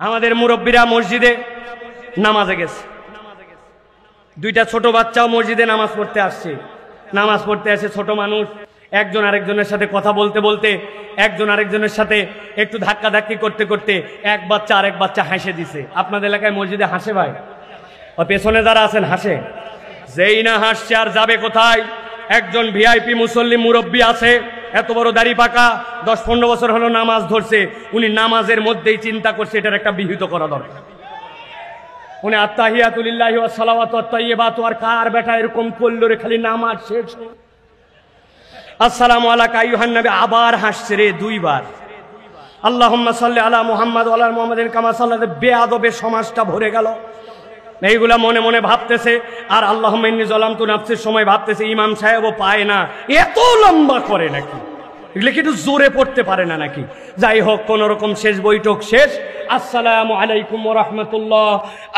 আমাদের মুরব্বীরা মসজিদে নামাজে গেছে, দুইটা ছোট বাচ্চাও মসজিদে নামাজ পড়তে আসছে। নামাজ পড়তে আসে ছোট মানুষ, একজন আরেকজনের সাথে কথা বলতে বলতে, একজন আরেকজনের সাথে একটু ধাক্কাধাক্কি করতে করতে এক বাচ্চা আরেক বাচ্চা হাসে দিছে। আপনাদের এলাকায় মসজিদে হাসে ভাই? ও পেছনে যারা আছেন হাসে? যেই না হাসছে আর যাবে কোথায়? একজন ভিআইপি মুসল্লি মুরব্বী আছে, এত বড় দাড়ি পাকা, 10-15 বছর হলো নামাজ ধরছে। উনি নামাজের মধ্যেই চিন্তা করছে এটার একটা বিহিত করা দরকার। উনি আত্তাহিয়াতু লিল্লাহি ওয়াস সালাওয়াতু ওয়াত তাইয়্যিবাতু, আর কার বেটা এরকম করলো রে, খালি নামাজ শেষ আসসালামু আলাইকা আইয়ুহান নবী, আবার হাসছে রে 2 বার। আল্লাহুম্মা সাল্লি আলা মুহাম্মাদ ওয়া আলা মুহাম্মাদিন কামা সাল্লাতা, বেয়াদবে সমাজটা ভরে গেল। এইগুলা মনে মনে ভাবতেছে, আর আল্লাহুম্মা ইন্নী যালামতু নাফসির সময় ভাবতেছে ইমাম সাহেবও পায় না, এত লম্বা করে নাকি, এগুলো কি একটু জোরে পড়তে পারে না নাকি? যাই হোক, কোন রকম শেষ বৈঠক শেষ। আসসালামু আলাইকুম ওয়া রাহমাতুল্লাহ,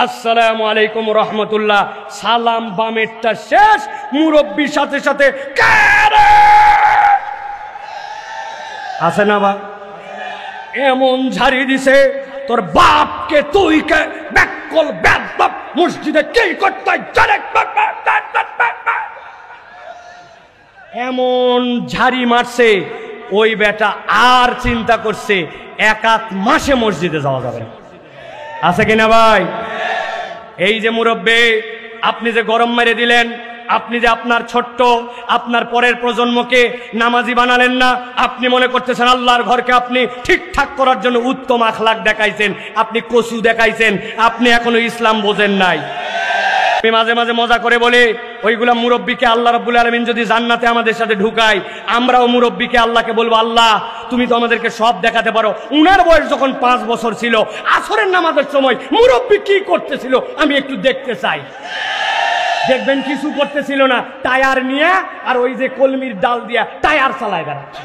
আসসালামু আলাইকুম ওয়া রাহমাতুল্লাহ, সালাম বামেরটা শেষ। মুরব্বির সাথে সাথে আছে না বা এমন ঝাড়ি দিছে, তোর বাপকে তুই কে ব্যাকল ব্যাদব মসজিদে কি করতে এমন ঝাড়ি মারছে। ওই বেটা আর চিন্তা করছে 1 মাসে মসজিদে যাওয়া যাবে না। আছে কিনা ভাই? এই যে মুরব্বী, আপনি যে গরম মেরে দিলেন, আপনি যে আপনার ছোট্ট, আপনার পরের প্রজন্মকে নামাজি বানালেন না, আপনি মনে করতেছেন আল্লাহর ঘরকে আপনি ঠিকঠাক করার জন্য উত্তম আখলাক দেখাইছেন, আপনি কসু দেখাইছেন, আপনি এখনো ইসলাম বোঝেন নাই। আমি মাঝে মাঝে মজা করে বলি, ওইগুলা মুরব্বীকে আল্লাহ রাব্বুল আলামিন যদি জান্নাতে আমাদের সাথে ঢুকায়, আমরাও মুরব্বীকে আল্লাহকে বলবো, আল্লাহ তুমি তো আমাদেরকে সব দেখাতে পারো। উনার বয়স যখন 5 বছর ছিল, আসরের নামাজের সময় মুরব্বী কি করতেছিল আমি একটু দেখতে চাই। দেখবেন কিছু করতেছিল না, টায়ার নিয়ে আর ওই যে কলমির ডাল দিয়া টায়ার চালায় বেড়াচ্ছে।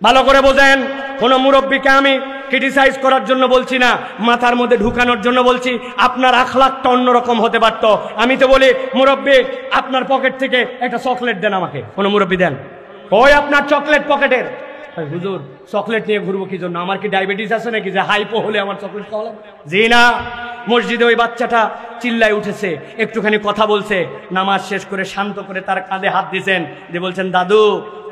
ভালো করে বোঝেন, কোন মুরব্বীকে আমি ক্রিটিসাইজ করার জন্য বলছি না, মাথার মধ্যে ঢুকানোর জন্য বলছি। আপনার আখলাকটা অন্যরকম হতে পারত। আমি তো বলি, মুরব্বী আপনার পকেট থেকে একটা চকলেট দেন আমাকে। কোন মুরব্বী দেন, ওই আপনার চকলেট পকেটের। হুজুর চকলেট নিয়ে ঘুরবো কি জন্য? আমার কি ডায়াবেটিস আছে নাকি যে হাইপো হলে আমার চকলেট খাওয়া লাগবে? জি না। মসজিদে ওই বাচ্চাটা চিল্লায় উঠেছে, একটুখানি কথা বলছে, নামাজ শেষ করে শান্ত করে তার কাঁধে হাত দিয়েছেন, দিয়ে বলছেন, দাদু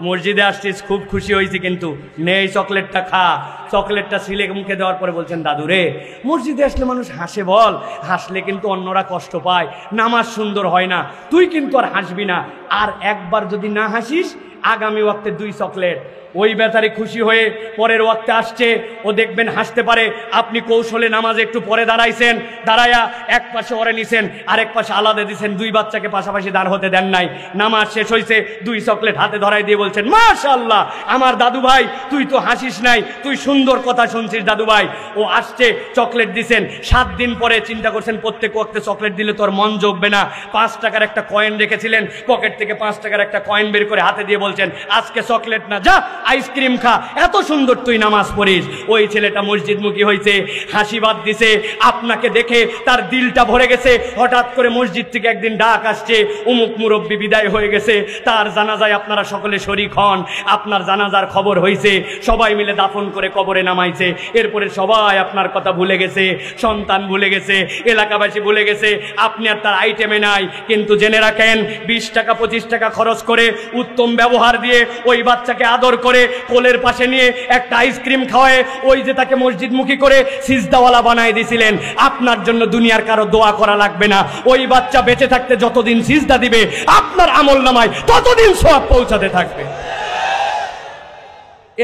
মসজিদে আসছিস, খুব খুশি হয়েছি, কিন্তু নেই চকলেটটা খা। চকলেটটা সিলে মুখে দেওয়ার পরে বলছেন, দাদু রে, মসজিদে আসলে মানুষ হাসে, বল হাসলে কিন্তু অন্যরা কষ্ট পায়, নামাজ সুন্দর হয় না, তুই কিন্তু আর হাসবি না, আর একবার যদি না হাসিস আগামী ওয়াক্তে 2 চকলেট। ওই বেচারি খুশি হয়ে পরের ওয়াক্তে আসছে, ও দেখবেন হাসতে পারে। আপনি কৌশলে নামাজে একটু পরে দাঁড়াইছেন, দাঁড়াইয়া এক পাশে ওরে নিছেন, আরেক পাশে আলাদা দিছেন, 2 বাচ্চাকে পাশাপাশি দাঁড় হতে দেন নাই। নামাজ শেষ হয়েছে, 2 চকলেট হাতে ধরাই দিয়ে বলছেন, মাশাআল্লাহ আমার দাদু ভাই, তুই তো হাসিস নাই, তুই সুন্দর কথা শুনছিস দাদু ভাই। ও আসছে, চকলেট দিছেন। 7 দিন পরে চিন্তা করছেন প্রত্যেক ওয়াক্তে চকলেট দিলে তোর মন জগবে না। 5 টাকার একটা কয়েন রেখেছিলেন, পকেট থেকে 5 টাকার একটা কয়েন বের করে হাতে দিয়ে বলছেন, আজকে চকলেট না, যা আইসক্রিম খা, এত সুন্দর তুই নামাজ পড়িস। ওই ছেলেটা মসজিদমুখী হয়েছে, হাসি বাদ দিছে, আপনাকে দেখে তার দিলটা ভরে গেছে। হঠাৎ করে মসজিদ থেকে একদিন ডাক আসছে, অমুক মুরব্বী বিদায় হয়ে গেছে, তার জানাজায় আপনারা সকলে শরীক হন। আপনার জানাজার খবর হয়েছে, সবাই মিলে দাফন করে কবরে নামাইছে। এরপরে সবাই আপনার কথা ভুলে গেছে, সন্তান ভুলে গেছে, এলাকাবাসী ভুলে গেছে, আপনি আর তার আইটেমে নাই। কিন্তু জেনে রাখেন, 20 টাকা 25 টাকা খরচ করে উত্তম ব্যবহার দিয়ে ওই বাচ্চাকে আদর করে কোলের পাশে নিয়ে একটা আইসক্রিম খাওয়ায়, ওই যে তাকে মসজিদমুখী করে সিজদাওয়ালা বানায় দিয়েছিলেন, আপনার জন্য দুনিয়ার কারো দোয়া করা লাগবে না। ওই বাচ্চা বেঁচে থাকতে যতদিন সিজদা দিবে, আপনার আমল নামায় ততদিন সওয়াব পৌঁছাতে থাকবে।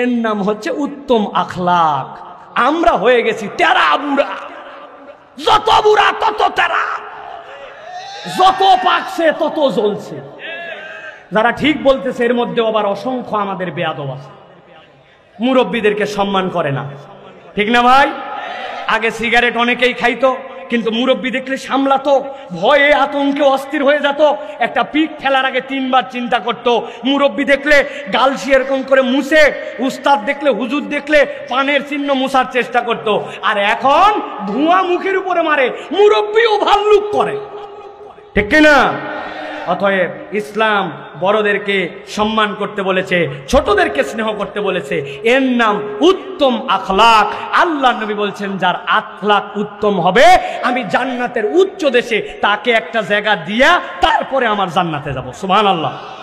এর নাম হচ্ছে উত্তম আখলাক। আমরা হয়ে গেছি তেরা বুড়া, যত বুড়া তত তেরা, যত পাকছে তত জ্বলছে। যারা ঠিক বলতেছে এর মধ্যে আবার অসংখ্য আমাদের বেয়াদব আছে, মুরব্বীদেরকে সম্মান করে না, ঠিক না ভাই? আগে সিগারেট অনেকেই খাইতো, কিন্তু মুরব্বী দেখলে সামলাতো, ভয়ে আতঙ্কে অস্থির হয়ে যেত। একটা পিক ফেলার আগে 3 বার চিন্তা করত। মুরব্বী দেখলে গালসি এরকম করে মুছে, উস্তাদ দেখলে, হুজুর দেখলে পানের চিহ্ন মুছার চেষ্টা করত। আর এখন ধোঁয়া মুখের উপরে মারে, মুরব্বীও ভাল্লুক করে, ঠিক কিনা? অতএব ইসলাম বড়দেরকে সম্মান করতে বলেছে, ছোটদেরকে স্নেহ করতে বলেছে। এর নাম উত্তম আখলাক। আল্লাহ নবী বলছেন যার আখলাক উত্তম হবে আমি জান্নাতের উচ্চ দেশে তাকে একটা জায়গা দিয়া তারপরে আমার জান্নাতে যাব। সুবহানাল্লাহ।